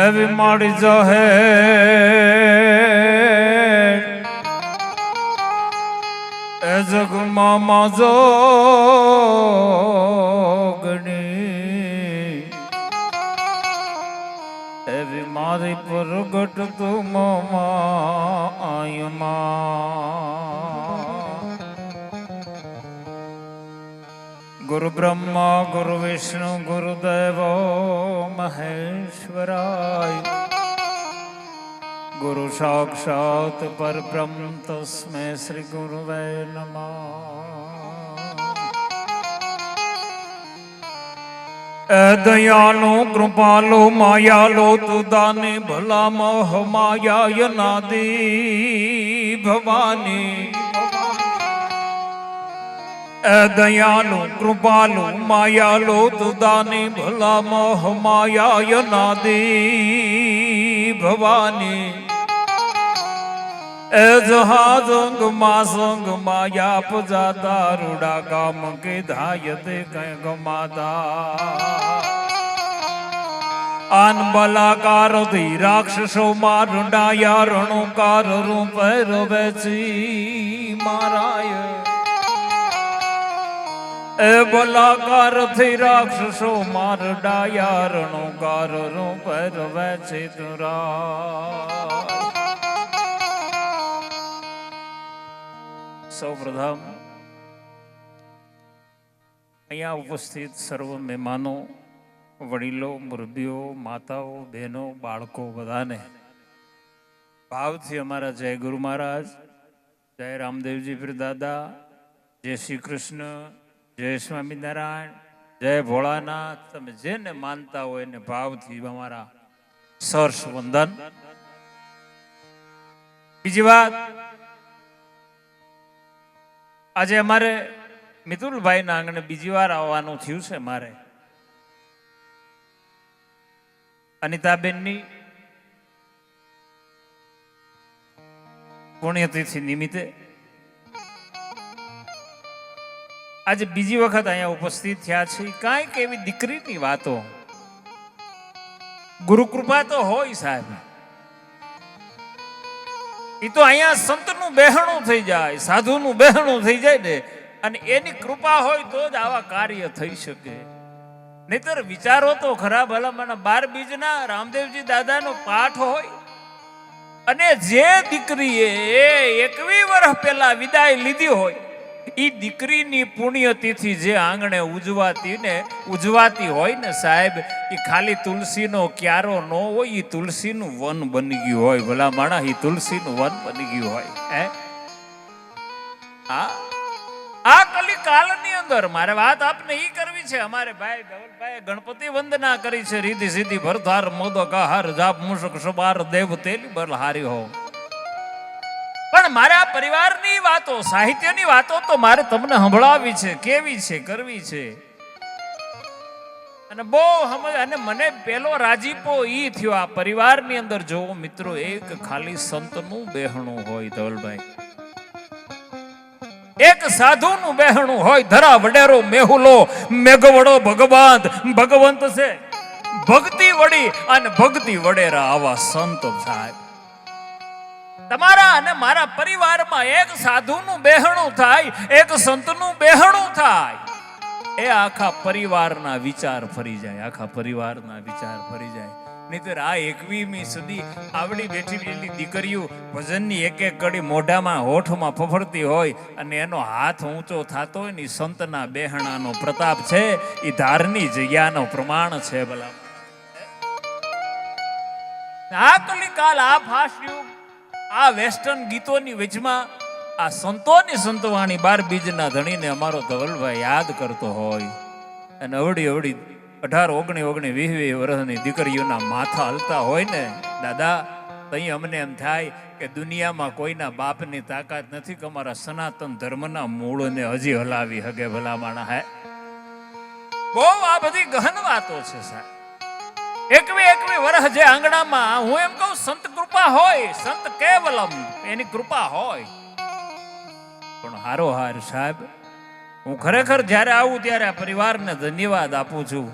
એવી માડી જાહે એ જગમાં માજો ગણી એવી મારી પ્રગટ તું આયમાં ગુરુ બ્રહ્મા ગુરુ વિષ્ણુ ગુરુદેવો મહેશ્વરાય ગુરુ સાક્ષાત પરબ્રહ્મ તસ્મૈ શ્રી ગુરુવે નમઃ। એ દયાળુ કૃપાલુ માયાલો તું દાની ભલા મોહ માયા નાદી ભવાની એ દયાલુ કૃપાલુ માયાલો તું દાની ભલા મોહ માયા નાદી ભવાની એ જહાજંગ માસંગ માયા પજાતા રૂડા કામ કે ધાય તે કઈ ગમાતા આન બલાકાર થી રાક્ષસો માં રૂંડાયા રણુકાર રૂપ રવેચી મારાય એ બલાકાર થી રાક્ષસો માર ડાયા રણુકાર રૂપ રવેચી તુરા। સૌ પ્રથમ અહીંયા ઉપસ્થિત સર્વ મહેમાનો વડીલો મુરબીઓ માતાઓ બહેનો બાળકો બધાને ભાવથી અમારા જય ગુરુ મહારાજ જય રામદેવજી પીર દાદા જય શ્રી કૃષ્ણ જય સ્વામિનારાયણ જય ભોળાનાથ તમે જેને માનતા હોય એને ભાવથી અમારા સરસ વંદન। બીજી વાત આજે અમારે મિતુલભાઈ ના આંગણે બીજી વાર આવવાનું થયું છે મારે અનિતાબેનની પુણ્યતિથિ નિમિત્તે આજે બીજી વખત અહીંયા ઉપસ્થિત થયા છે। કાંઈક એવી દીકરીની વાતો ગુરુ કૃપા તો હોય સાહેબ એ તો અહીંયા સંતનું બેહણું થઈ જાય સાધુનું બેહણું થઈ જાય ને અને એની કૃપા હોય તો જ આવા કાર્ય થઈ શકે। નહીતર વિચારો તો ખરાબ ભલામણ 12 બીજના રામદેવજી દાદાનો પાઠ હોય અને જે દીકરીએ 21 વર્ષ પહેલા વિદાય લીધી હોય એ દીકરીની પુણ્યતિથિ જે આંગણે ઉજવાતી હોય ને સાહેબ એ ખાલી તુલસીનો ક્યારો ન હોય એ તુલસીનું વન બની ગયું હોય ભલા માણા એ તુલસીનું વન બની ગયું હોય હે આ કલી કાળની અંદર મારે વાત આપને ઈ કરવી છે। અમારે ભાઈ ધવલભાઈ ગણપતિ વંદના કરી છે રીધિ સીધી ભરધાર મોદક આહાર જાપ મુશક સબાર દેવ તેલી બલહારી હો પણ મારે આ પરિવારની વાતો સાહિત્યની વાતો તો મારે તમને સંભળાવી છે કેવી છે કરવી છે અને બહુ સમજ અને મને પેલો રાજીપો ઈ થયો આ પરિવારની અંદર જોવો મિત્રો એક ખાલી સંતનું બેહણું હોય ધવલભાઈ એક સાધુનું બેહણું હોય ધરા વડેરો મેહુલો મેઘવડો ભગવંત છે ભક્તિ વડી અને ભક્તિ વડેરા આવા સંત સાહેબ તમારા અને મારા પરિવારમાં એક સાધુનું બેહણું થાય એક સંતનું બેહણું થાય એ આખા પરિવારના વિચાર ફરી જાય આખા પરિવારના વિચાર ફરી જાય। નહીતર આ 21મી સદી આવડી બેઠી દીકરીઓ ભજનની એક એક કડી મોઢામાં હોઠમાં ફફડતી હોય અને એનો હાથ ઊંચો થતો હોય ને સંતના બેહણાનો પ્રતાપ છે એ ધારની જગ્યાનો પ્રમાણ છે ભલા આ કલિકાલ આ ફાસ્ટ યુગ આ વેસ્ટર્ન ગીતોની વચમાં આ સંતોની સંતવાણી 12 બીજના ધણીને અમારો ધવલભાઈ યાદ કરતો હોય અને અવડી 18, 19, 20 વર્ષની દીકરીઓના માથા હલતા હોય ને દાદા તઈ અમને એમ થાય કે દુનિયામાં કોઈના બાપની તાકાત નથી કે અમારા સનાતન ધર્મના મૂળને હજી હલાવી હગે ભલા માણા હે બહુ આ બધી ગહન વાતો છે સાહેબ। 21 વર્ષ જે આંગણામાં હું એમ કહું સંત કૃપા હોય સંત કેવલમ એની કૃપા હોય પણ હારો હાર સાહેબ હું ખરેખર જ્યારે આવું ત્યારે આ પરિવારને ધન્યવાદ આપું છું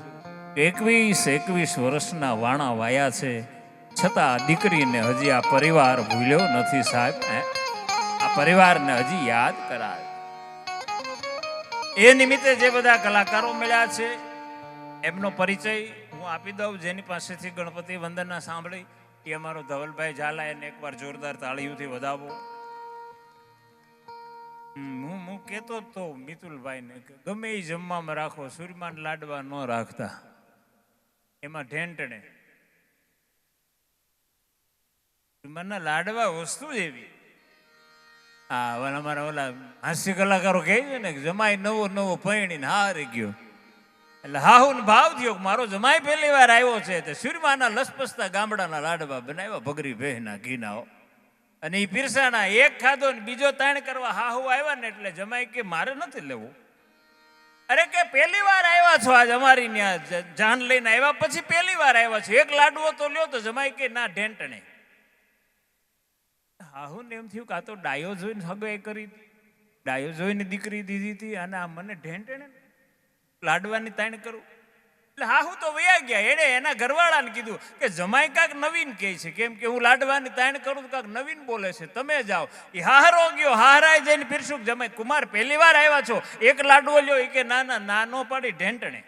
21 વર્ષના વાણા વાયા છે, છતાં દીકરીને હજી આ પરિવાર ભૂલ્યો નથી સાહેબ. આ પરિવારને હજી યાદ કરાય. એ નિમિત્તે જે બધા કલાકારો મળ્યા છે એમનો પરિચય હું આપી દઉં. જેની પાસેથી ગણપતિ વંદના સાંભળી એ અમારો ધવલભાઈ ઝાલા, એને એકવાર જોરદાર તાળીઓથી વધાવો. હું કહેતો તો મિતુલભાઈને કે ગમે એ જમવામાં રાખો, સૂર્યમાન લાડવા ન રાખતા, એમાં ઢેંટણે. સૂર્યમાનના લાડવા વસ્તુ જ એવી. હા, અમારા ઓલા હાસ્ય કલાકારો કહે છે ને કે જમાઈ નવો નવો પૈણીને હારી ગયો, એટલે હાહુન ભાવ થયો કે મારો જમાઈ પહેલી વાર આવ્યો છે તો સૂર્યમાના લસપસતા ગામડાના લાડવા બનાવ્યા, ભગરી ભેહના ઘીના. અને એ પીરસાના એક ખાધો ને બીજો તાણ કરવા હાહુ આવ્યા ને એટલે જમાઈ કે મારે નથી લેવું. અરે કે પહેલી વાર આવ્યા છો આજ અમારી ત્યાં જાન લઈને આવ્યા પછી પહેલી વાર આવ્યા છો, એક લાડવો તો લ્યો. તો જમાઈ કે ના ઢેંટણે. હાહુ ને એમ થયું કે આ તો ડાયો જોઈને હગાઈ કરી, ડાયો જોઈને દીકરી દીધી હતી, અને આ મને ઢેંટણે લાડવાની તાણ કરું. એટલે હાહુ તો વયા ગયા. એને એના ઘરવાળાને કીધું કે જમાઈ કાંક નવીન કહે છે, કેમ કે હું લાડવાની તાણ કરું તો કાંક નવીન બોલે છે, તમે જાઓ. એ હારો ગયો, હારાય જઈને પીરસું જમાઈ કુમાર પહેલી વાર આવ્યા છો, એક લાડવો લ્યો. એ કે ના ના નાનો પાડી ઢેંટણે.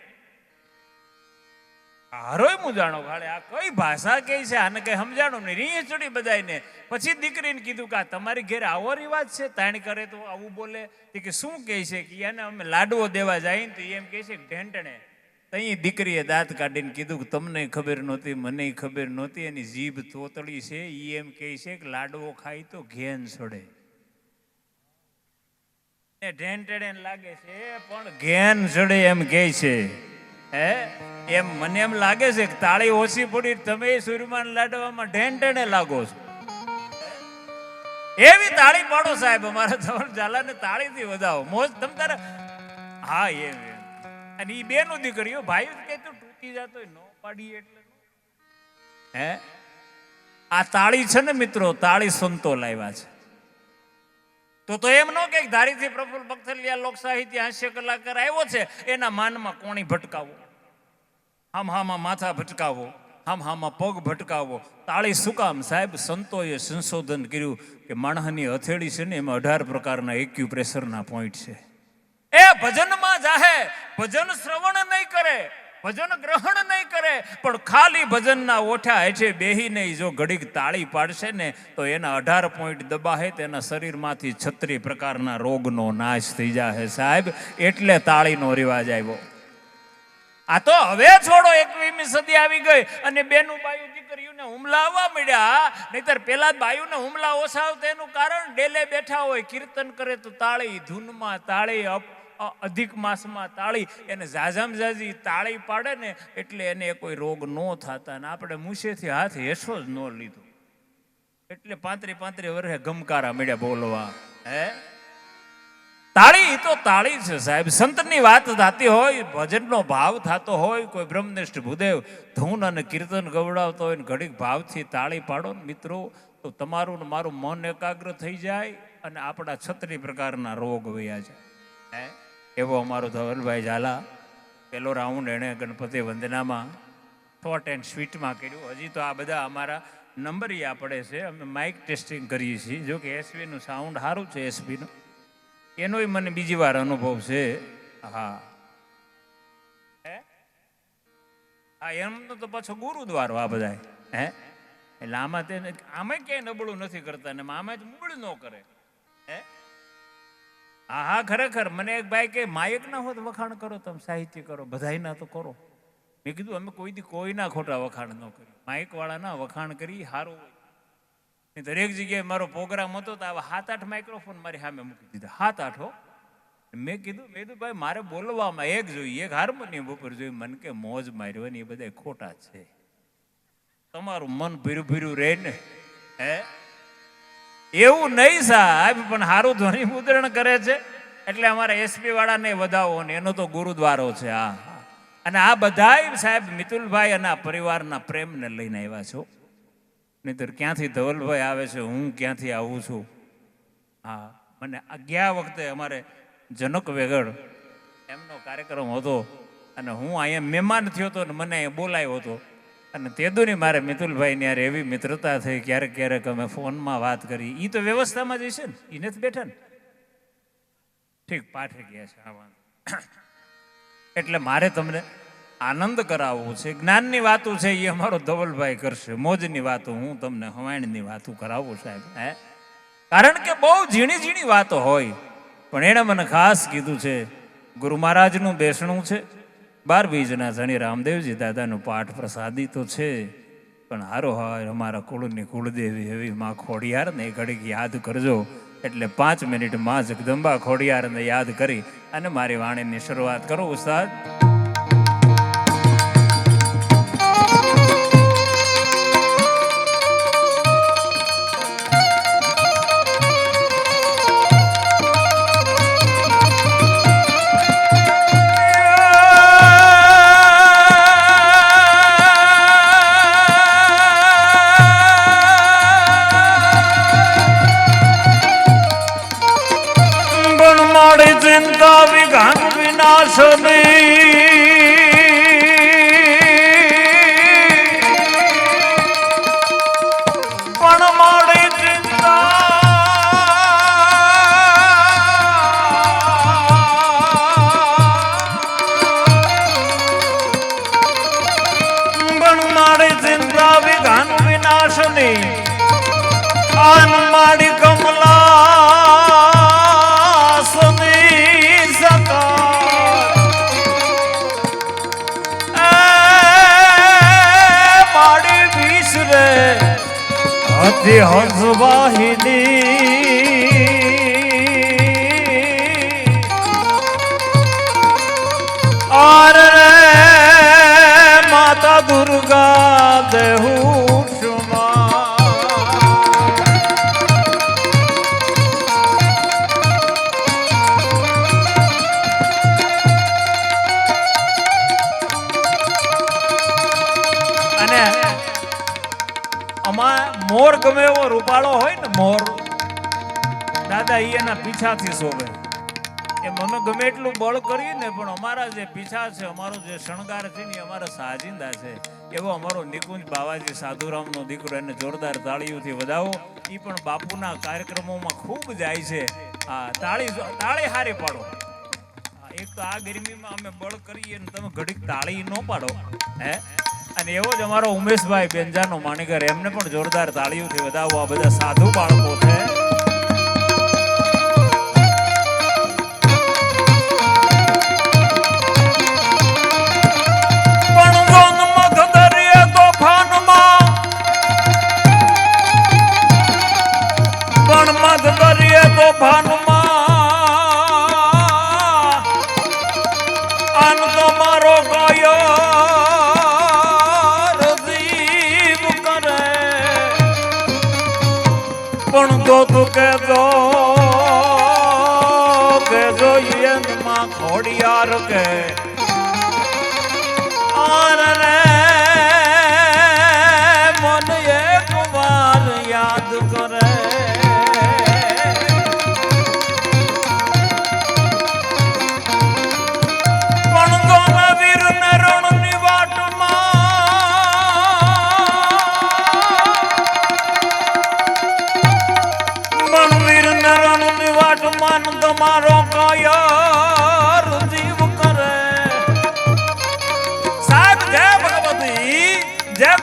હારોય હું જાણો ખાલે આ કઈ ભાષા કહે છે, આને કઈ સમજાણો નહીં. રીહ ચડી બધાને. પછી દીકરીને કીધું કે આ તમારી ઘેર આવો રિવાજ છે, તાણ કરે તો આવું બોલે? કે શું કહે છે કે એને અમે લાડવો દેવા જાય ને તો એમ કહે છે કે ઢેંટણે. તઈ દીકરીએ દાંત કાઢીને કીધું કે તમને ખબર નહોતી, મને ખબર નહોતી, એની જીભ તોતળી છે. એ એમ કહે છે કે લાડવો ખાય તો ઘેન છોડે. ઢેંટણે લાગે છે પણ ઘેન ચડે એમ કહે છે. એમ મને એમ લાગે છે કે તાળી ઓછી પડી, તમે સૂર્યમાન લાડવામાં ઢેંટણે લાગો છો. એવી તાળી પાડો સાહેબ, અમારા ધવલ ઝાલાને તાળીથી વધાવો, મોજ તમ તારે. હા એમ. અને એ બેનો દીકરીઓ ભાઈ કે તું તૂટી જતો ન પાડી એટલે. આ તાળી છે ને મિત્રો, તાળી સંતો લાવ્યા છે. તો એમ ન કે ધારીથી પ્રફુલ્લ બખતરિયા લોક સાહિત્ય હાસ્ય કલાકાર આવ્યો છે એના માનમાં કોણી ભટકાવો, હામ હામાં માથા ભટકાવો, હામ હામાં પગ ભટકાવો. તાળી શું કામ સાહેબ? સંતોએ સંશોધન કર્યું કે માણસની હથેળી છે ને એમાં 18 પ્રકારના એક્યુપ્રેશરના પોઈન્ટ છે. એ ભજનમાં જાહે, ભજન શ્રવણ નહીં કરે, ભજન ગ્રહણ નહીં કરે, પણ ખાલી ભજનના ઓઠા હેઠે બેહીને જો ઘડીક તાળી પાડશે ને તો એના 18 પોઈન્ટ દબાહે, તેના શરીરમાંથી 36 પ્રકારના રોગનો નાશ થઈ જાય સાહેબ. એટલે તાળીનો રિવાજ આવ્યો. આ તો હવે છોડો, 21મી સદી આવી ગઈ અને બેનું બાયુ દીકરીઓને હુમલા આવવા મળ્યા. નહીતર પેલા બાયુને હુમલા ઓછા આવતા એનું કારણ ડેલે બેઠા હોય, કીર્તન કરે તો તાળી, ધૂનમાં તાળી, અધિક માસમાં તાળી, એને ઝાઝામ ઝાઝી તાળી પાડે ને એટલે એને કોઈ રોગ ન થતા. ને આપણે મૂસેથી હાથ હેઠો જ ન લીધો એટલે 35 વર્ષે ગમકારા મળ્યા બોલવા. તાળી તો તાળી છે સાહેબ. સંતની વાત થતી હોય, ભજનનો ભાવ થતો હોય, કોઈ બ્રહ્મનિષ્ઠ ભૂદેવ ધૂન અને કીર્તન ગવડાવતો હોય ને ઘડીક ભાવથી તાળી પાડો ને મિત્રો, તો તમારું ને મારું મન એકાગ્ર થઈ જાય અને આપણા 36 પ્રકારના રોગ વયા જાય. એવો અમારો ધવલભાઈ ઝાલા પેલો રાઉન્ડ એણે ગણપતિ વંદનામાં શોર્ટ એન્ડ સ્વીટમાં કર્યું. હજી તો આ બધા અમારા નંબરિયા પડે છે, અમે માઇક ટેસ્ટિંગ કરીએ છીએ. જો કે એસપીનું સાઉન્ડ સારું છે, એસપીનું એનોય મને બીજી વાર અનુભવ છે. હા એમનો તો પાછો ગુરુદ્વારો આ બધા. એટલે આમાં તેને આમાં ક્યાંય નબળું નથી કરતા ને આમાં જ મૂળ ન કરે. હા ખરેખર મને એક ભાઈ કે માયક ના હોત વખાણ કરો, તમે સાહિત્ય કરો, બધાયના તો કરો. મેં કીધું અમે કોઈના ખોટા વખાણ ન કરી, માયક વાળાના વખાણ કરી સારું હોય. દરેક જગ્યાએ મારો પ્રોગ્રામ હતો તો આવા 7-8 માઇક્રોફોન મારી સામે મૂકી દીધા, 7-8 હો. મેં કીધું ભાઈ મારે બોલવામાં એક જોઈએ, એક હાર્મોનિયમ ઉપર જોઈએ. મને કે મોજ માર્યો ને એ બધા ખોટા છે, તમારું મન ભીરું ભીરું રહે ને. એવું નહીં સાહેબ, પણ સારું ધ્વનિ મુદ્રણ કરે છે એટલે અમારા એસપી વાળાને વધાવો ને એનો તો ગુરુદ્વારો છે. હા, અને આ બધા સાહેબ મિતુલભાઈ અને આ પરિવારના પ્રેમને લઈને આવ્યા છો. નહીતર ક્યાંથી ધવલભાઈ આવે છે, હું ક્યાંથી આવું છું. હા, મને ગયા વખતે અમારે જનક વેગડ એમનો કાર્યક્રમ હતો અને હું અહીંયા મહેમાન થયો હતો ને મને અહીંયા બોલાયો હતો અને તેદુની મારે મિતુલભાઈની યાર એવી મિત્રતા થઈ, ક્યારેક ક્યારેક અમે ફોનમાં વાત કરી. એ તો વ્યવસ્થામાં જ છે ને, એ નથી બેઠા ને. ઠીક, પાઠે ગયા છે આવા. એટલે મારે તમને આનંદ કરાવવું છે, જ્ઞાનની વાતો છે એ અમારો ધવલભાઈ કરશે, મોજની વાતો હું તમને હવાણની વાતો કરાવું સાહેબ. કારણ કે બહુ ઝીણી ઝીણી વાતો હોય, પણ એણે મને ખાસ કીધું છે ગુરુ મહારાજનું બેસણું છે, 12 બીજના ધણી રામદેવજી દાદાનું પાઠ પ્રસાદી તો છે, પણ હારો હાર અમારા કુળની કુળદેવી એવી માં ખોડિયારને ઘડીક યાદ કરજો. એટલે 5 મિનિટ માં જગદંબા ખોડિયારને યાદ કરી અને મારી વાણીની શરૂઆત કરું ઉસ્તાદ. માતા દુર્ગા દેહુ મોર ગમે એવો રૂપાળો હોય ને, મોર દાદા એના પીછાથી શોભે. એમ અમે ગમે એટલું બળ કરીએ ને, પણ અમારા જે પીછા છે, અમારો જે શણગાર છે ને, અમારા સાજિંદા છે. એવો અમારો નિકુંજ બાવાજી સાધુરામનો દીકરો, એને જોરદાર તાળીઓથી વધાવો. એ પણ બાપુના કાર્યક્રમોમાં ખૂબ જાય છે. હા, તાળી હારી પાડો. એક તો આ ગરમીમાં અમે બળ કરીએ ને તમે ઘડીક તાળી ન પાડો. હે, અને એવો જ અમારો ઉમેશભાઈ બેંજાનો માણીકર, એમને પણ જોરદાર તાળીઓથી વધાવો. આ બધા સાધુ બાળકો છે. ખોડિયાર કે રે મન એક વાર યાદ કરે. પણ ગોના વીર ને રણની વાટમાં, મણવીર ને રણની વાટમાં તમારો કયો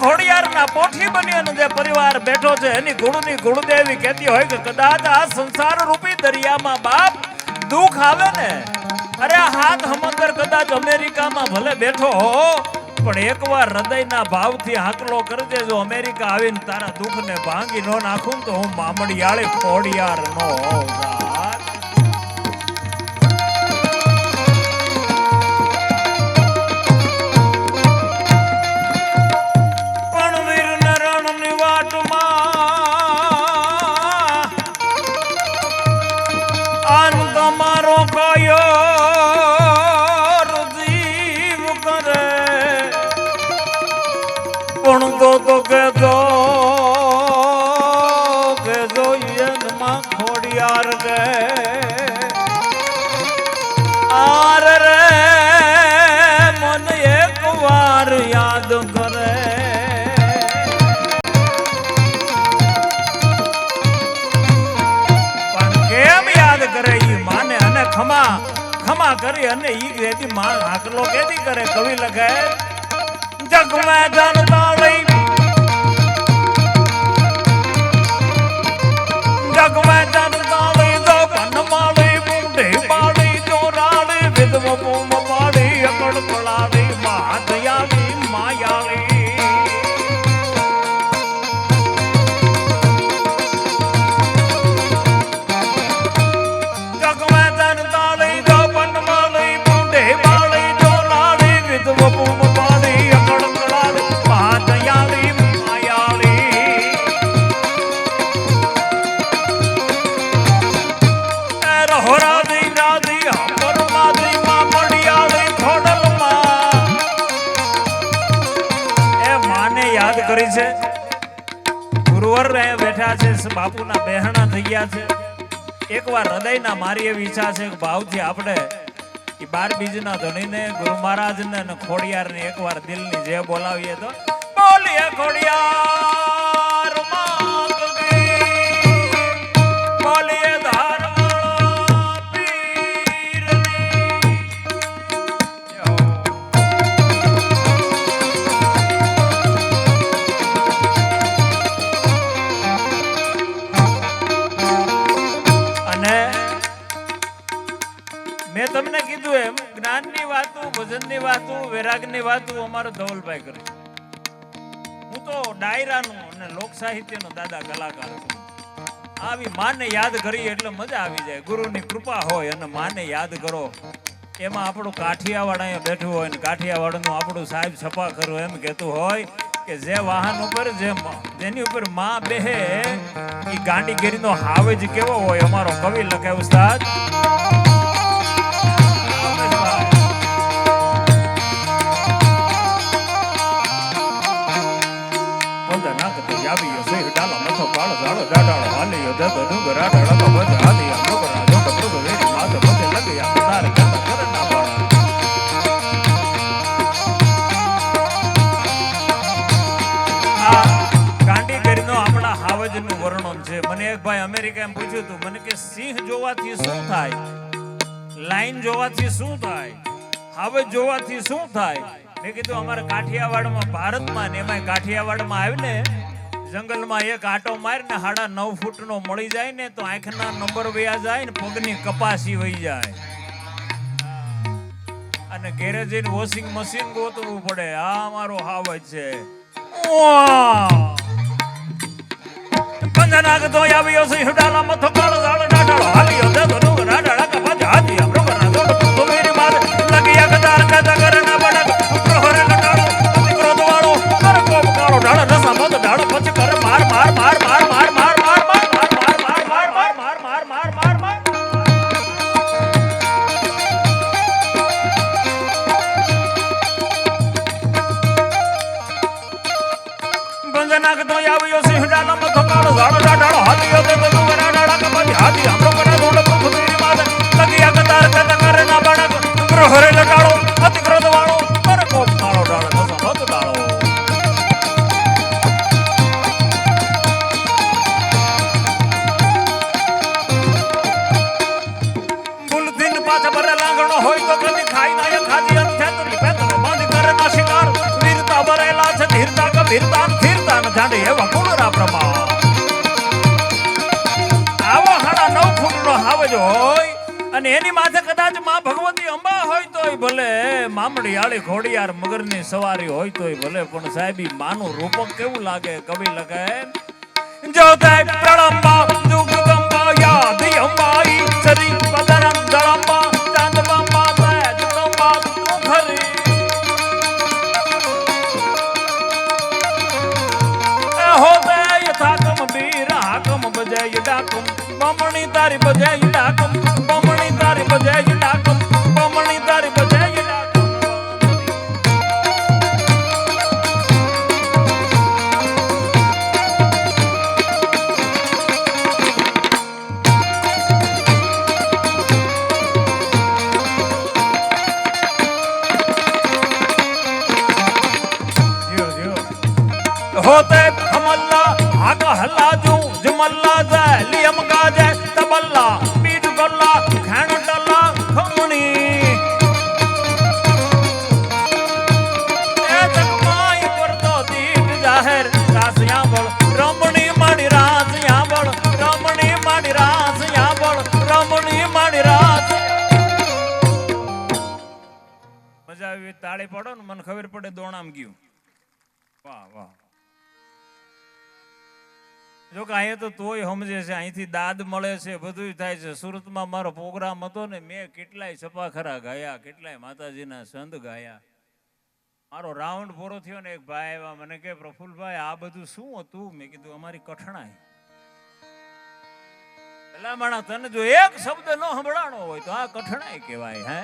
ખોડિયારના પોઠી બની અને જે પરિવાર બેઠો છે એની ગુણની ગુણદેવી કહેતી હોય કે કદાચ આ સંસાર રૂપી દરિયામાં બાપ દુઃખ આવે ને, અરે આ હાથ સમંદર કદાચ અમેરિકામાં ભલે બેઠો હો, પણ એકવાર હૃદયના ભાવથી હાકલો કરજે, જો અમેરિકા આવીને તારા દુઃખને ભાંગી ન નાખું તો હું મામડિયાળી ખોડિયાર નો હોઉં. હમા કરી અને ઈ રેતી માં આકલો કેદી કરે કવિ લખે જગ મેં જનતા લઈ જગ મેં જનતા લઈ દો પન માળી બુંડે માળી ચોરાળી વિધવ બૂમ પાડી અકડ પલાડી મા દયાળી માયાળી કરી છે ગુરુવર બેઠા છે બાપુના બહેણા થઈ ગયા છે એકવાર હૃદયના મારી એવી ઈચ્છા છે કે ભાવથી આપણે એ 12 બીજના ધણીને ગુરુ મહારાજને અને ખોડિયારને એકવાર દિલની જે બોલાવીએ તો બોલીએ ખોડિયાર માત કી બોલીએ ધારવાળા પીરની મેં તમને કીધું એમ જ્ઞાનની વાતો ભજનની વાતો વૈરાગની વાતો અમારો ધવલભાઈ કરે હું તો ડાયરાનો અને લોક સાહિત્યનો દાદા કલાકાર છું આવી માને યાદ કરી એટલે મજા આવી જાય ગુરુની કૃપા હોય અને માને યાદ કરો એમાં આપણું કાઠિયાવાડ અહીંયા બેઠું હોય ને કાઠિયાવાડનું આપણું સાહેબ છપા ખરું એમ કહેતું હોય કે જે વાહન ઉપર જેની ઉપર માં બેહે એ ગાંડીગીરીનો હાવેજ કેવો હોય અમારો કવિ લખે ઉસ્તાદ મને એક ભાઈ અમેરિકા એમ પૂછ્યું હતું મને કે સિંહ જોવાથી શું થાય લાઈન જોવાથી શું થાય હાવજ જોવાથી શું થાય મેં કીધું અમારા કાઠિયાવાડમાં ભારતમાં ને એમાં કાઠિયાવાડમાં આવીને જંગલમાં એક આટો મારીને 9.5 ફૂટનો મળી જાય ને તો આંખના નંબર વયા જાય ને પગની કપાસી વહી જાય અને ઘેરે જઈને વોશિંગ મશીન ગોતવું પડે આ અમારો હાવજ છે પંજનાગ તો આવ્યો છે ડાલા મથો કાળો ઝાડ ડાઢાળો હાલ્યો દે તો રાડાળા કપાજ હાજી આપણો કરા દોડ તો મેરી માર લગિયા કદાર કદા કરના બડક પ્રહરે લટાળો ક્રોધ વાળો કર કોપ કાળો ડાળ રસા મત ડાળ પછી કર માર માર માર માર માર માર માર માર માર માર માર માર માર માર માર માર માર પંજનાગ તો આવ્યો છે ડાલા મથો કાળો ઝાડ ડાઢાળો હાલ્યો દે તો રાડાળા કપાજ હાજી આપણો કરા દોડ તો મેરી માર લગિયા કદાર કદા કરના બડક પ્રહરે લટાળો અતિ ક્રોધ વાળો કર કોપ કાળો ડાળ રસા મત ડાળો પાછા ભરે લાંગણો હોય તો કદી ખાઈ ના ખાજી અંથેતરી પેતરો બાંધ કરે ના શિકાર વીરતા ભરેલા છે ધીરતા કબીરતા સ્થિરતા ન જાણે એવા કુળરા પ્રમા આવો 9.5 ફૂટનો હાવજ હોય અને એની માથે કદાચ માં ભગવતી અંબા હોય તોય ભલે મામડી આળી ઘોડિયાર મગરની સવારી હોય તોય ભલે પણ સાહેબી માનું રૂપક કેવું લાગે કવિ લખે જો તે પ્રળંબા દુગંબા યાદ અંબાઈ સરી પદરં દળંબા ચાંદબંબા તેજ તંબા તું ખરી હોતે યથાકમ વીર હાકમ બજે ડાકમ બમણી તારી બજે ડાકમ બમણી તારી બજે ડાકમ બમણી તારી બજે होते हमल्ला आगा हल्ला जो जमल्ला जाय लियम का जाय तबल्ला पीठ गल्ला खान डल्ला खमणी મજા આવી તાળી પાડો ને મને ખબર પડે દોણામ ગયું. વાહ વાહ. જો કે અહીંયા તો તોય સમજે છે, અહીંથી દાદ મળે છે, બધું થાય છે. સુરતમાં મારો પ્રોગ્રામ હતો ને, મેં કેટલાય છપાખરા ગાયા, કેટલાય માતાજીના સંત ગાયા. મારો રાઉન્ડ પૂરો થયો ને એક ભાઈ આવ્યા મને કે પ્રફુલભાઈ આ બધું શું હતું? મેં કીધું અમારી કઠણાઈ. પેલા માણા તને જો એક શબ્દ ન સંભળાણો હોય તો આ કઠણાઈ કહેવાય. હે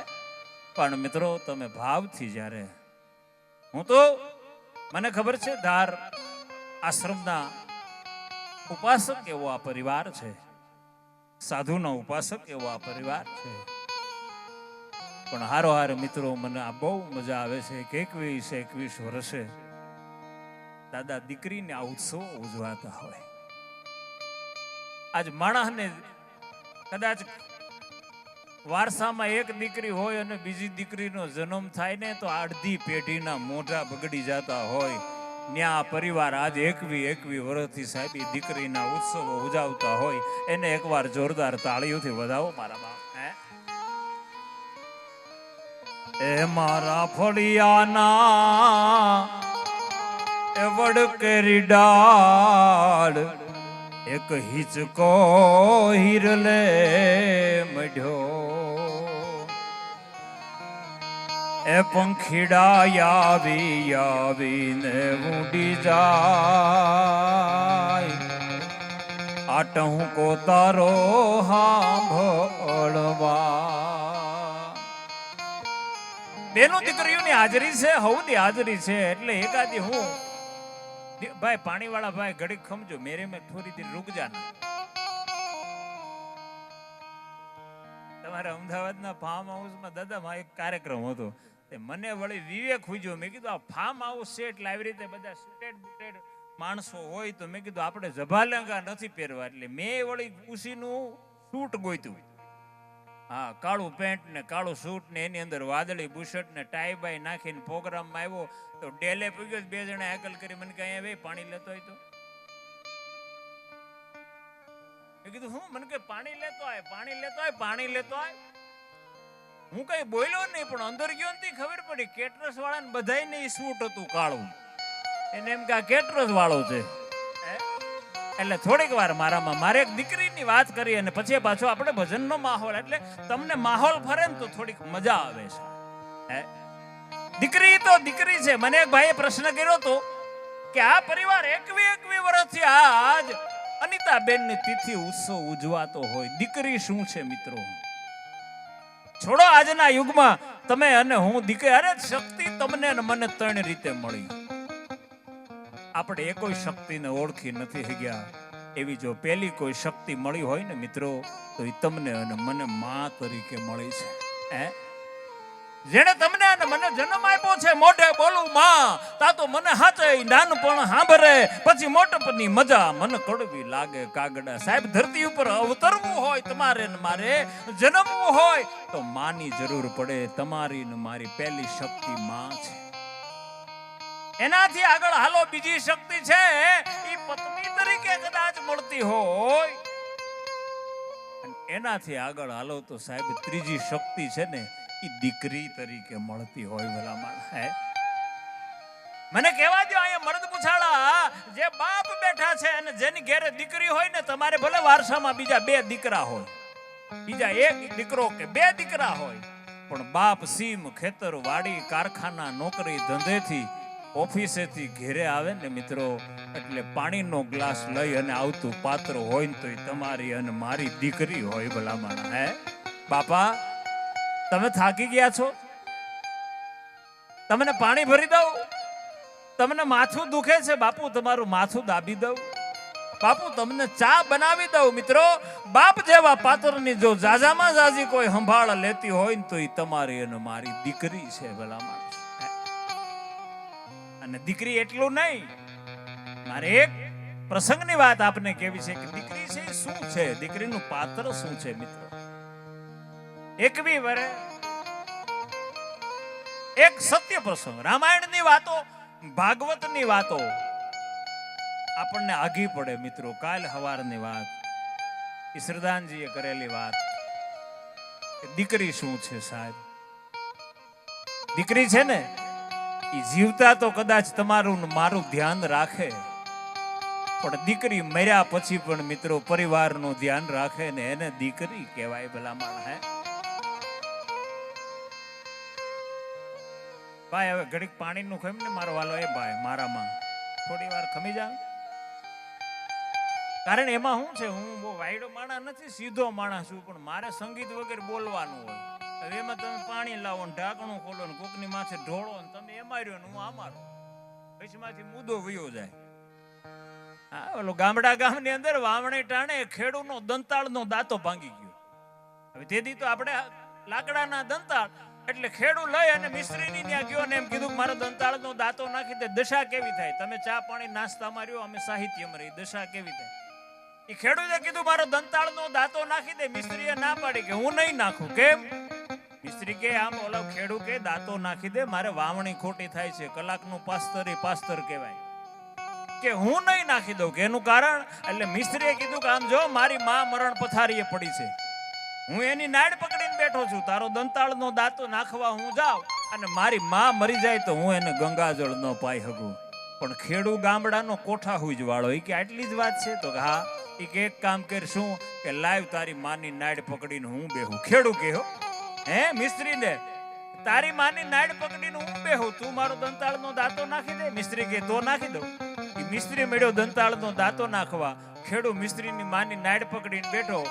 પણ મિત્રો તમે ભાવથી જ્યારે, હું તો મને ખબર છે ધાર આશ્રમના ઉપાસક એવો આ પરિવાર છે, સાધુનો ઉપાસક એવો આ પરિવાર છે. પણ હારો હારે મિત્રો મને આ બહુ મજા આવે છે કે 21 વર્ષે દાદા દીકરીને આ ઉત્સવ ઉજવાતા હોય. આજ માણસને કદાચ વારસામાં એક દીકરી હોય અને બીજી દીકરીનો જન્મ થાય ને તો અડધી પેઢીના મોઢા બગડી જતા હોય. ન્યા પરિવાર આજ 21 વર્ષથી સાહેબ દીકરીના ઉત્સવો ઉજવતા હોય. એને એકવાર જોરદાર તાળીઓથી વધાવો મારા બાપ. એ મારા ફળિયાના એ વડકેરી ડાળ એક હિચકો હિરલે મઢ્યો, એ પંખીડા આવીને ઉડી જાય, આટહુકો તારો સાંભળવા. બેનો દીકરીઓની હાજરી છે, હવની હાજરી છે. એટલે એકાદી હું ભાઈ પાણી વાળા ભાઈ ઘડીક ખમજો, મેરે મેં થોડી દેર રૂક જાના. તમારા અમદાવાદના ફાર્મ હાઉસમાં દાદામાં એક કાર્યક્રમ હતો, મને વળી વિવેક હુજ્યો. મેં કીધું આ ફાર્મ હાઉસ છે એટલે આવી રીતે બધા સુટેડ બુટેડ માણસો હોય તો મેં કીધું આપણે જભાલંગા નથી પહેરવા, એટલે મેં વળી ઉસીનું સૂટ ગોઈતું. હા, કાળું પેન્ટ ને કાળું સૂટ ને એની અંદર વાદળી બુશર્ટ ને ટાઈ બાઈ નાખીને પ્રોગ્રામમાં આવ્યો તો ડેલે પૂગ્યો. બે જણા હેકલ કરી મને કે અહીંયા ભાઈ પાણી લેતો હોય તો મેં કીધું હું? મને કે પાણી લેતો આય, પાણી લેતો આય, પાણી લેતો આય. હું કઈ બોલ્યો નહીં, પણ અંદર ગયો ને ખબર પડી કેટરસ વાળાને બધાયને ઈ સૂટ હતું કાળું. એને એમ કે આ કેટરસ વાળો છે. એટલે થોડીક વાર મારે એક દીકરીની વાત કરી અને પછી પાછો આપણે ભજનનો માહોલ, એટલે તમને માહોલ ફરે ને તો થોડીક મજા આવે છે. દીકરી તો દીકરી છે. મને એક ભાઈએ પ્રશ્ન કર્યો હતો કે આ પરિવાર 21 વર્ષથી આજ અનિતાબેનની તિથિ ઉત્સવ ઉજવાતો હોય, દીકરી શું છે મિત્રો? છોડો આજના યુગમાં તમે અને હું દીકરી, અરે શક્તિ તમને અને મને 3 રીતે મળી. આપણે એ કોઈ શક્તિને ઓળખી નથી ગયા. એવી જો પેલી કોઈ શક્તિ મળી હોય ને મિત્રો તો એ તમને અને મને માં તરીકે મળી છે. જેને તમને અને મને જન્મ આપ્યો છે, મોઢે બોલું માં તા તો મને હાચે નાનપણ સાંભળે, પછી મોટપની મજા મને કડવી લાગે કાગડા. સાહેબ ધરતી ઉપર અવતરવું હોય તમારે ને મારે, જન્મવું હોય તો માની જરૂર પડે. તમારી ને મારી પહેલી શક્તિ માં છે. એનાથી આગળ હાલો બીજી શક્તિ છે, એ પત્ની તરીકે કદાચ મળતી હોય. એનાથી આગળ હાલો તો સાહેબ ત્રીજી શક્તિ છે ને એ દીકરી તરીકે મળતી હોય. ભલામણ હે મને કહેવા દો, અહીંયા મર્દ પૂછાળા જે બાપ બેઠા છે અને જેની ઘેરે દીકરી હોય ને, તમારે ભલે વારસામાં બીજા 2 દીકરા હોય, બીજા 1 દીકરો કે 2 દીકરા હોય, પણ બાપ સીમ ખેતર વાડી કારખાના નોકરી ધંધેથી ઓફિસેથી ઘેરે આવે ને મિત્રો, એટલે પાણીનો ગ્લાસ લઈ અને આવતું પાત્ર હોય ને તો એ તમારી અને મારી દીકરી હોય. ભલામણ હે બાપા, તમે થાકી ગયા છો, તમને પાણી ભરી દઉં? તમને માથું દુખે છે, બાપુ તમારું માથું દાબી દઉં? બાપુ તમને ચા બનાવી દઉં? મિત્રો, બાપ જેવા પાત્રની જો જાજામાં જાજી કોઈ સંભાળ લેતી હોય ને તો એ તમારી અને મારી દીકરી છે. ભલામણ. અને દીકરી એટલું નહીં, મારે એક પ્રસંગની વાત આપને કેવી છે કે દીકરી છે શું છે, દીકરીનું પાત્ર શું છે મિત્રો. 21 વર્ષ એક સત્ય પ્રસંગ, રામાયણની વાતો, ભાગવતની વાતો આપણને આગી પડે મિત્રો. કાલ હવારની વાત, ઈશ્વરદાનજીએ કરેલી વાત, દીકરી શું છે સાહેબ. દીકરી છે ને એ જીવતા તો કદાચ તમારું ને મારું ધ્યાન રાખે, પણ દીકરી મર્યા પછી પણ મિત્રો પરિવારનું ધ્યાન રાખે ને એને દીકરી કહેવાય ભલામણ. હે ભાઈ, હવે ઘડીક પાણીનું ખમ ને મારો વાલો. એ ભાઈ મારામાં થોડી વાર ખમી જાવ, કારણ એમાં શું છે, હું બહુ વાયડો માણસ નથી, સીધો માણસ છું, પણ મારે સંગીત વગેરે બોલવાનું હોય. હવે એમાં તમે પાણી લાવો ને ઢાંકણું ખોલો ને કોકની માથે ઢોળો ને તમે એમાં રહ્યો ને હું આમારો, પછીમાંથી મુદ્દો વયો જાય. હા, ઓલો ગામડા ગામની અંદર વાવણી ટાણે ખેડૂનો દંતાળનો દાંતો ભાંગી ગયો. હવે તેથી તો આપણે લાકડાના દંતાળ એટલે ખેડૂ લઈ અને મિસ્ત્રીની ત્યાં ગયો ને એમ કીધું કે મારો દંતાળનો દાંતો નાખી દે. દશા કેવી થાય? તમે ચા પાણી નાસ્તામાં રહ્યો, અમે સાહિત્યમાં રહી. દશા કેવી થાય? એ ખેડૂતે કીધું મારો દંતાળનો દાંતો નાખી દે. મિસ્ત્રીએ ના પાડી કે હું નહીં નાખું. કેમ? મિસ્ત્રી કે આમ ઓલો ખેડૂ કે દાંતો નાખી દે, મારે વાવણી ખોટી થાય છે. કલાકનું પાસ્તર કહેવાય કે હું નહીં નાખી દઉં. કે એનું કારણ? એટલે મિસ્ત્રીએ કીધું કે આમ જો મારી માં મરણ પથારીએ પડી છે, હું એની નાડ પકડીને બેઠો છું. તારો દંતાળનો દાંતો નાખવા હું જાઉં અને મારી માં મરી જાય તો હું એને ગંગાજળ ન પાઈ શકું. પણ ખેડૂ ગામડાનો કોઠા હુજ વાળો એ કે આટલી જ વાત છે? તો હા. એ કે એક કામ કરશું કે લાઈવ તારી માની નાડ પકડીને હું બેહું. ખેડૂ કે હે મિસ્ત્રી ને, તારી માની નાડ પકડીને હું બેહું, તું મારો દંતાળનો દાંતો નાખી દે. મિસ્ત્રી કે તો નાખી દઉં. મિસ્ત્રી મળ્યો દંતાળનો દાંતો નાખવા. ખેડૂ મિસ્ત્રીની માની નાડ પકડીને બેઠો,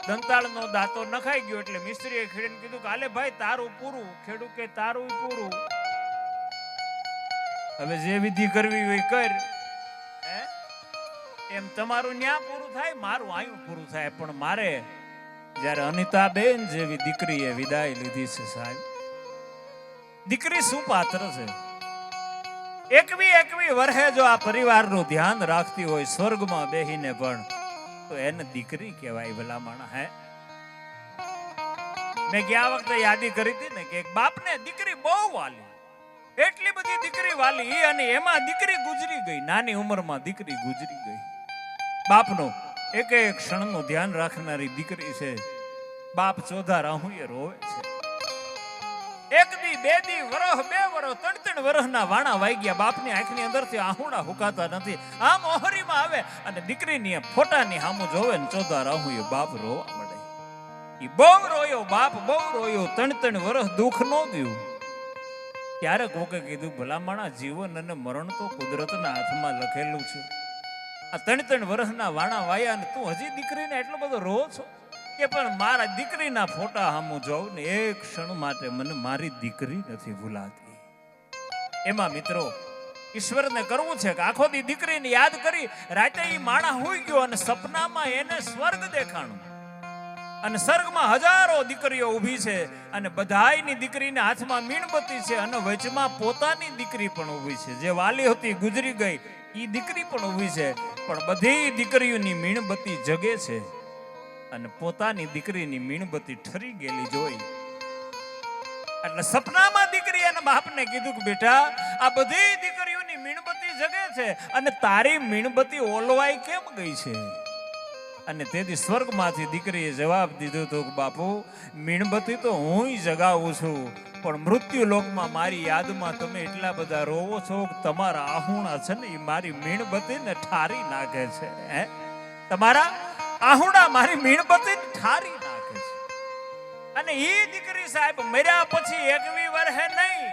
દંતાળનો દાંતો નખાઈ ગયો. એટલે મિસ્ત્રીએ ખેડૂને કીધું કે આલે ભાઈ તારું પૂરું. ખેડૂ કે તારું પૂરું, હવે જે વિધિ કરવી હોય કર. એમ તમારું ન્યા પૂરું થાય, મારું આયું પૂરું થાય. પણ મારે જ્યારે અનિતાબેન જેવી દીકરીએ વિદાય લીધી છે સાહેબ, દીકરી શું પાત્ર છે. એકવી વર્ષે જો આ પરિવારનું ધ્યાન રાખતી હોય સ્વર્ગમાં બેહીને પણ, તો એને દીકરી કહેવાય ભલામણ. હે મેં ગયા વખતે યાદી કરી હતી ને કે એક બાપને દીકરી બહુ વાલી, એટલી બધી દીકરી વાલી, અને એમાં દીકરી ગુજરી ગઈ. નાની ઉંમરમાં દીકરી ગુજરી ગઈ. બાપનો એક એક ક્ષણનું ધ્યાન રાખનારી દીકરી છે. બાપ ચોધા રાહુએ રોવે છે. એક દી, બે દી, વરહ, બે વરહ, ત્રણ વરહના વાણા વાગ્યા. બાપની આંખની અંદરથી આહુડા હુકાતા નથી. આમ ઓહરીમાં આવે અને દીકરીની ફોટાની સામું જોવે ને ચોધા રાહુએ બાપ રોવા મળે. ઈ બહુ રોયો, બાપ બહુ રોયો. ત્રણ વરહ દુઃખ નો દયું. ત્યારે કોકે કીધું ભલામણા જીવન અને મરણ તો કુદરતના હાથમાં લખેલું છે. આ ત્રણ વર્ષના વાણા વાયા ને તું હજી દીકરીને એટલો બધો રો છો? કે પણ મારા દીકરીના ફોટા સામું જોઉં ને એક ક્ષણ માટે મને મારી દીકરી નથી ભૂલાતી. એમાં મિત્રો ઈશ્વરને કરવું છે કે આખો દી દીકરીને યાદ કરી. રાતે ઈ માણા હોઈ ગયો અને સપનામાં એને સ્વર્ગ દેખાણું. અને સ્વર્ગમાં હજારો દીકરીઓ ઊભી છે અને બધાયની દીકરીના હાથમાં મીણબત્તી છે અને વચમાં પોતાની દીકરી પણ ઊભી છે. જે વાલી હતી ગુજરી ગઈ ઈ દીકરી પણ ઊભી છે, પણ બધી દીકરીઓની મીણબત્તી જગે છે અને પોતાની દીકરીની મીણબત્તી ઠરી ગયેલી જોઈ. એટલે સપનામાં દીકરી અને બાપને કીધું કે બેટા આ બધી દીકરીઓની મીણબત્તી જગે છે અને તારી મીણબત્તી ઓલવાઈ કેમ ગઈ છે? અને તેથી સ્વર્ગમાંથી દીકરીએ જવાબ દીધો તો કે બાપુ મીણબત્તી તો હું જગાવું છું, પણ મૃત્યુ લોકમાં મારી યાદમાં તમે એટલા બધા રોવો છો કે તમારા આહુણા છે ને એ મારી મીણબત્તીને ઠારી નાખે છે. હે તમારા આહુડા મારી મીણબત્તીને ઠારી નાખે છે. અને એ દીકરી સાહેબ મર્યા પછી 21 વર્ષે નહીં,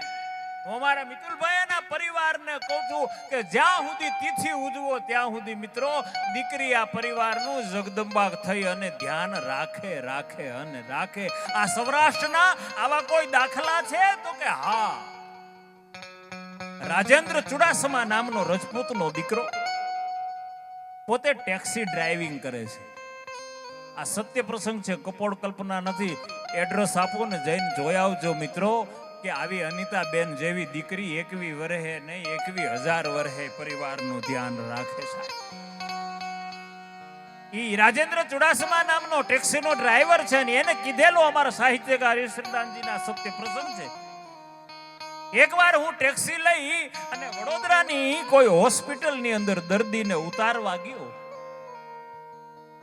હું મારા મિતુલભાઈના પરિવારને કહું છું કે જ્યાં સુધી તિથિ ઉજવો ત્યાં સુધી મિત્રો દીકરી આ પરિવારનું જગદંબા થઈ અને ધ્યાન રાખે રાખે અને રાખે. આ સૌરાષ્ટ્રના આવા કોઈ દાખલા છે? તો કે હા, રાજેન્દ્ર ચુડાસમા નામનો રજપૂતનો દીકરો પોતે ટેક્સી ડ્રાઇવિંગ કરે છે. આ સત્ય પ્રસંગ છે, કપોળ કલ્પના નથી. એડ્રેસ આપો ને જઈને જોઈ આવજો મિત્રો કે આવી અનિતાબેન જેવી દીકરી 21 વર્ષે નહીં 21,000 વર્ષે પરિવારનું ધ્યાન રાખે છે. ઈ રાજેન્દ્ર ચુડાસમા નામનો ટેક્સીનો ડ્રાઈવર છે ને એને કીધેલો અમારા સાહિત્યકાર ઈશ્વરદાનજીના સત્ય પ્રસંગ છે. એકવાર હું ટેક્સી લઈ અને વડોદરાની કોઈ હોસ્પિટલની અંદર દર્દીને ઉતારવા ગયો.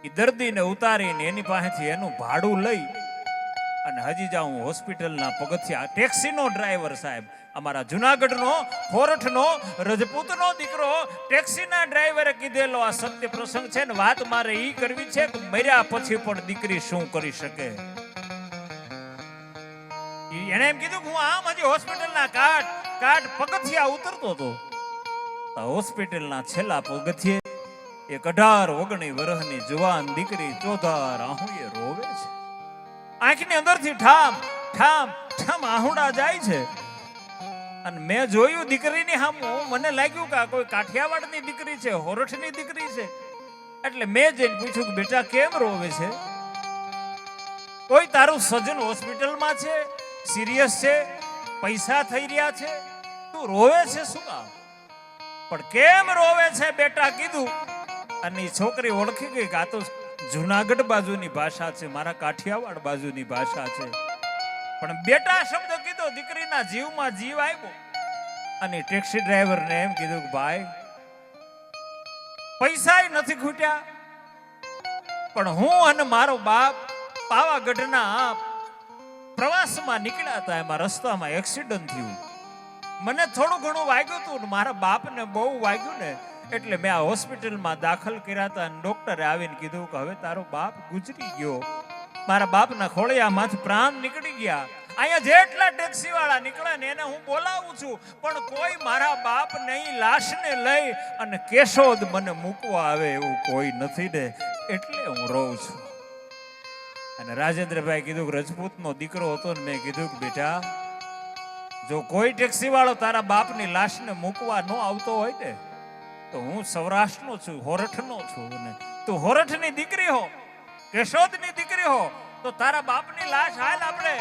એ દર્દીને ઉતારીને એની પાસેથી એનું ભાડું લઈ અને હજી જાઉં હોસ્પિટલના પગથિયા ટેક્સીનો ડ્રાઈવર સાહેબ, અમારા જુનાગઢનો ખોરઠનો રજપૂતનો દીકરો ટેક્સીના ડ્રાઈવરે કીધેલો આ સત્ય પ્રસંગ છે ને વાત મારે ઈ કરવી છે કે મર્યા પછી પણ દીકરી શું કરી શકે. એને એમ કીધું કે હું આમ હજી હોસ્પિટલના કાટ પગથિયા ઉતરતો હતો. હોસ્પિટલના છેલ્લા પગથિયે એક 18-19 વર્ષની જુવાન દીકરી ચોધાર આહુએ રોવે છે. આંખની અંદરથી ઠામ ઠામ ઠામ આહુડા જાય છે. અને મેં જોયું દીકરીની સામું, મને લાગ્યું કે આ કોઈ કાઠિયાવાડની દીકરી છે, હોરઠની દીકરી છે. એટલે મેં જઈને પૂછ્યું કે બેટા કેમ રોવે છે? કોઈ તારું સજન હોસ્પિટલમાં છે, સિરિયસ છે, પૈસા થઈ રહ્યા છે, તું રોવે છે શું કામ? પણ કેમ રોવે છે બેટા કીધું. અને એ છોકરી ઓળખી ગઈ કે આ તો જુનાગઢ બાજુની ભાષા છે, મારા કાઠિયાવાડ બાજુની ભાષા છે. પણ બેટા શબ્દ કીધો, દીકરીના જીવમાં જીવ આવ્યો. અને ટેક્સી ડ્રાઈવરને એમ કીધું કે ભાઈ પૈસાય નથી ખૂટ્યા, પણ હું અને મારો બાપ પાવાગઢના પ્રવાસમાં નીકળ્યા હતા, એમાં રસ્તામાં એક્સિડન્ટ થયું. મને થોડું ઘણું વાગ્યું હતું ને મારા બાપને બહુ વાગ્યું ને, એટલે મેં આ હોસ્પિટલમાં દાખલ કર્યા હતા. અને ડોક્ટરે આવીને કીધું કે હવે તારો બાપ ગુજરી ગયો. મારા બાપના ખોળિયામાંથી પ્રાણ નીકળી ગયા. અહીંયા જેટલા ટેક્સી વાળા નીકળે ને એને હું બોલાવું છું, પણ કોઈ મારા બાપ નહીં લાશને લઈ અને કેશોદ મને મૂકવા આવે એવું કોઈ નથી ને, એટલે હું રોઉં છું. અને રાજેન્દ્રભાઈ કીધું કે રજપૂતનો દીકરો હતો ને મેં કીધું કે બેટા જો કોઈ ટેક્સી વાળો તારા બાપની લાશને મૂકવા ન આવતો હોય ને, તો હું સૌરાષ્ટ્રનો છું, હોરઠનો છું, ને તું હોરઠની દીકરી હો, કેશોદની દીકરી હો, તો તારા બાપની લાશ હાલ આપણે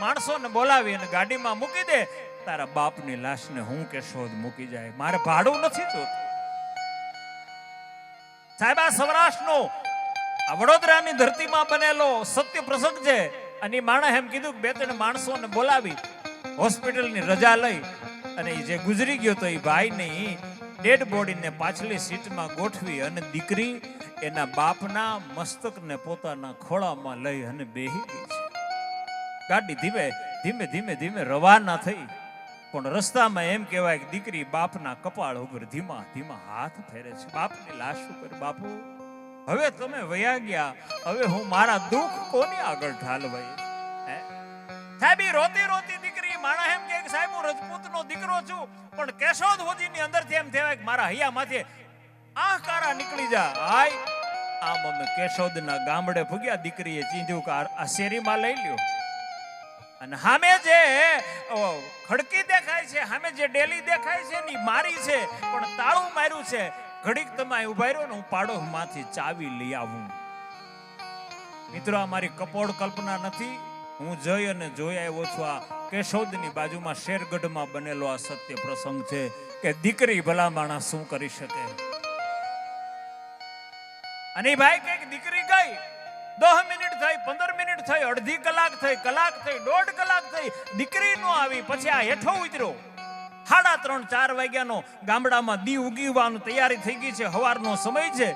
માણસોને બોલાવી અને ગાડીમાં મૂકી દે. તારા બાપની લાશને હું કેશોદ મૂકી જાય, મારે ભાડું નથી જોતું. સાહેબ આ સૌરાષ્ટ્રનો આ વડોદરાની ધરતીમાં બનેલો સત્ય પ્રસંગ છે. અને માણસ એમ કીધું કે 2-3 માણસોને બોલાવી હોસ્પિટલની રજા લઈ અને જે ગુજરી ગયો તો એ ભાઈની ડેડ બોડીને પાછલી સીટમાં ગોઠવી અને દીકરી એના બાપના મસ્તકને પોતાના ખોળામાં લઈ અને બેહી ગઈ છે. ગાડી ધીમે ધીમે ધીમે રવાના થઈ. પણ રસ્તામાં એમ કહેવાય કે દીકરી બાપના કપાળ ઉપર ધીમા ધીમા હાથ ફેરે છે, બાપની લાશ ઉપર. બાપુ હવે તમે વયા ગયા, હવે હું મારા દુઃખ કોની આગળ ઠાલવાય? સાહેબ રોતી રોતી દીકરી માણસ એમ કે સાહેબ હું રજપૂતનો દીકરો છું, પણ કેશોદ હોજીની અંદરથી એમ કહેવાય કે મારા હૈયામાંથી આહકારા નીકળી જા. હાય આમ અમે કેશોદના ગામડે ભૂગ્યા. દીકરીએ ચીંધ્યું કે આ શેરીમાં લઈ લ્યો. અને સામે જે ખડકી દેખાય છે, સામે જે ડેલી દેખાય છે ને મારી છે, પણ તાળું માર્યું છે. ઘડીક તમે ઉભા રહ્યો ને, હું પાડોશમાંથી ચાવી લઈ આવું. મિત્રો આ મારી કપોળ કલ્પના નથી, હું જઈ અને જોઈ આવ્યો છું. આ કેશોદની બાજુમાં શેરગઢમાં બનેલો આ સત્ય પ્રસંગ છે કે દીકરી ભલા માણસ શું કરી શકે. અને ભાઈ કઈક દીકરી ગઈ, 10 મિનિટ થઈ, 15 મિનિટ થઈ, અડધી કલાક થઈ, કલાક થઈ, 1.5 કલાક થઈ, દીકરી નો આવી. પછી આ હેઠો ઉતર્યો. 3:30-4 વાગ્યાનો ગામડામાં દી ઉગીવાનું તૈયારી થઈ ગઈ છે, સવારનો સમય છે.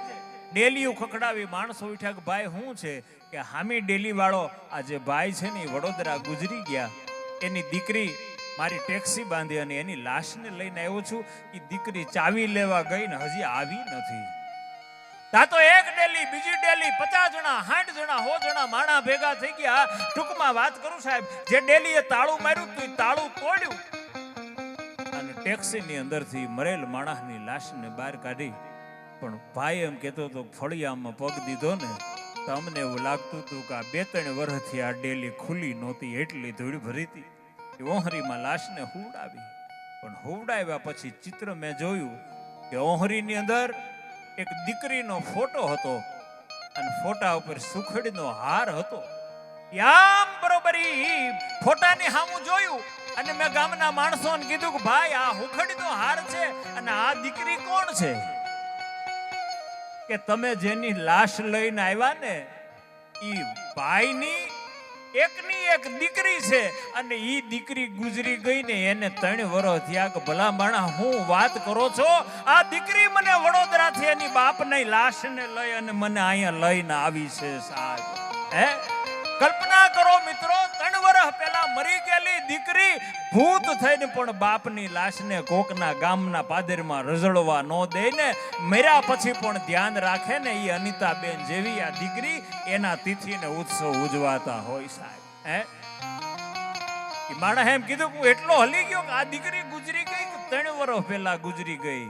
ડેલીઓ ખખડાવી માણસો ઉઠ્યા કે ભાઈ શું છે? કે હામી ડેલી વાળો આ જે ભાઈ છે ને વડોદરા ગુજરી ગયા, એની દીકરી મારી ટેક્સી બાંધી અને એની લાશને લઈને આવ્યો છું. એ દીકરી ચાવી લેવા ગઈ ને હજી આવી નથી. તા તો એક ડેલી, બીજી ડેલી, 50 જણા, 60 જણા, 100 જણા માણા ભેગા થઈ ગયા. ટૂંકમાં વાત કરું સાહેબ, જે ડેલીએ તાળું માર્યું તું તાળું તોડ્યું અને ટેક્સીની અંદરથી મરેલ માણસની લાશને બહાર કાઢી. પણ ભાઈ એમ કહેતો હતો ફળિયામાં પગ દીધો ને તો અમને એવું લાગતું હતું કે આ 2-3 વર્ષથી આ ડેલી ખુલ્લી નહોતી, એટલી ધૂળ ભરી હતી. ઓહરીમાં લાશને હુવડાવી. પણ હુવડાવ્યા પછી ચિત્ર મેં જોયું કે ઓહરીની અંદર એક દીકરીનો ફોટો હતો અને ફોટા ઉપર સુખડીનો હાર હતો. આમ બરોબર ફોટાની સામું જોયું અને મેં ગામના માણસોને કીધું કે ભાઈ આ સુખડીનો હાર છે અને આ દીકરી કોણ છે? કે તમે જેની લાશ લઈને આવ્યા ને ઈ ભાઈની એકની એક દીકરી છે અને ઈ દીકરી ગુજરી ગઈ ને એને 3 વર્ષ થયા. કે ભલા માણા હું વાત કરો છો? આ દીકરી મને વડોદરાથી એની બાપની લાશને લઈ અને મને અહીંયા લઈને આવી છે સાહેબ. હે કલ્પના કરો મિત્રો, 3 મરી ગયેલી દીકરી ભૂત થઈને પણ બાપની લાશને કોકના ગામના પાદરમાં રઝળવા ન દે ને મર્યા પછી પણ ધ્યાન રાખે ને એ અનિતાબેન જેવી આ દીકરી એના તિથિને ઉત્સવ ઉજવાતા હોય સાહેબ. હે એ માણસ એમ કીધું હું એટલો હલી ગયો કે આ દીકરી ગુજરી ગઈ કે 3 વર્ષ પહેલા ગુજરી ગઈ.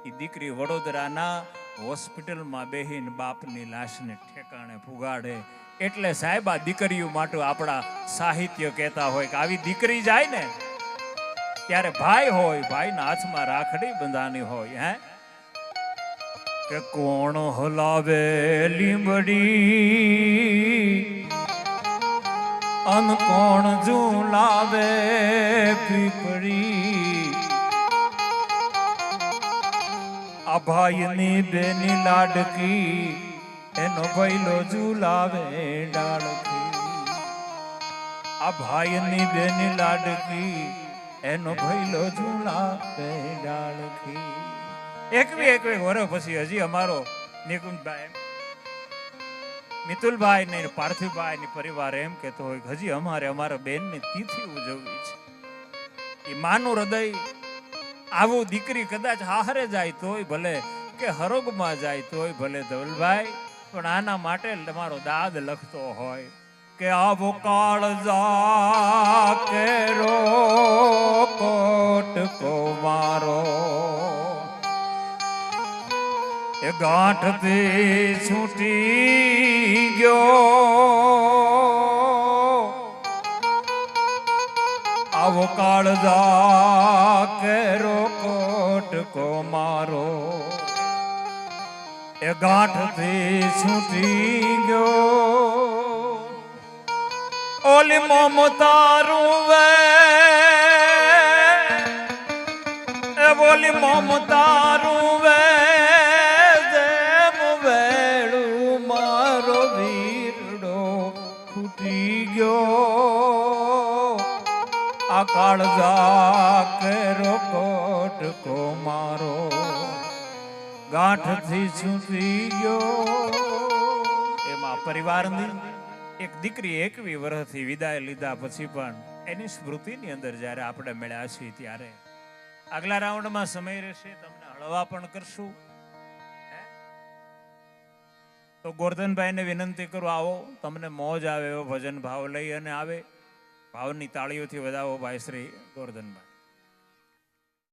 એ દીકરી વડોદરાના હોસ્પિટલમાં બેહીને બાપની લાશને ઠેકાણે પુગાડે. એટલે સાહેબ આ દીકરીઓ માટે આપણા સાહિત્ય કહેતા હોય કે આવી દીકરી જાય ને ત્યારે ભાઈ હોય, ભાઈના હાથમાં રાખડી બંધાની હોય. હે કે કોણ હલાવે લીંબડી અન કોણ ઝૂલાવે પીપળી, આ ભાઈની બેની લાડકી એનો ભૈલો ઝૂલાવે ડાળખી. આ ભાઈની બેની લાડકી એનો ભૈલો ઝૂલાવે ડાળખી. એકવી વર્ષ પછી હજી અમારો નિકુંજભાઈ મિતુલભાઈ ને પાર્થિવભાઈ ની પરિવાર એમ કહેતો હોય કે હજી અમારા બેનની તિથિ ઉજવવી છે. એ માનું હૃદય આવું દીકરી કદાચ હાહરે જાય તોય ભલે કે હરોગમાં જાય તોય ભલે ધવલભાઈ, પણ આના માટે તમારો દાદ લખતો હોય કે આવો કાળજા કેરો કોટકો મારો એ ગાંઠથી છૂટી ગયો. આવો કાળજા કેરો કોટકો મારો એ ગાંઠથી છૂટી ગયો. ઓલી મમતારું વે એ બોલી મમતારું વે વેળું મારો વીરડો ખૂટી ગયો. આ કાળજા કેરો કોટકો મારો ગાંઠથી છૂટી ગયો. એમાં પરિવારની એક દીકરી 21 વર્ષથી વિદાય લીધા પછી પણ એની સ્મૃતિની અંદર જ્યારે આપણે મળ્યા છીએ ત્યારે આગલા રાઉન્ડમાં સમય રહેશે, તમને હળવા પણ કરશું. તો ગોરધનભાઈને વિનંતી કરું આવો, તમને મોજ આવે એવો ભજન ભાવ લઈ અને આવે. ભાવની તાળીઓથી વધાવો ભાઈ શ્રી ગોરધનભાઈ.